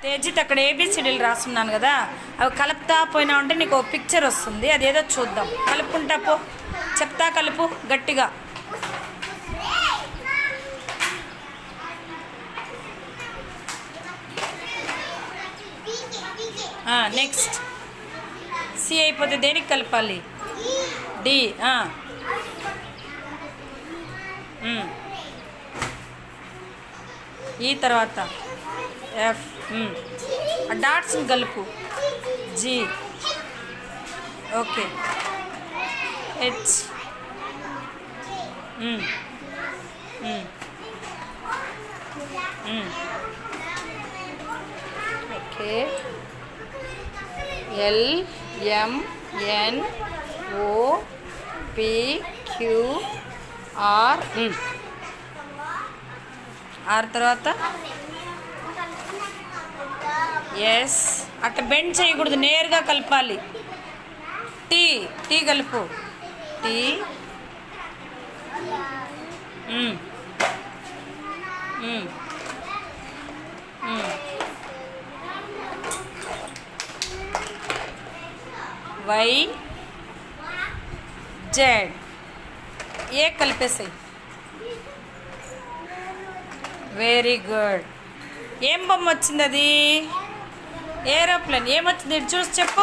తేజిత్ అక్కడ ఏబిసిడీలు రాస్తున్నాను కదా, అవి కలుపుతా పోయినా ఉంటే నీకు ఒక పిక్చర్ వస్తుంది, అదేదో చూద్దాం. కలుపుకుంటా పో, చెప్తా కలుపు గట్టిగా. నెక్స్ట్ సి అయిపోతే దేనికి కలపాలి? డి. ఈ తర్వాత ఎఫ్. డాట్స్ని కలుపు. G. Okay. H. Okay. L M N O P Q R. R తర్వాత ఎస్. అట్లా బెండ్ చేయకూడదు, నేరుగా కలపాలి. టీ. టీ కలుపు. టీ. Y Z. ఏ కలిపేసాయి. Very good. ఏం బొమ్మ వచ్చింది? అది ఏరోప్లేన్. ఏమొచ్చింది చూసి చెప్పు.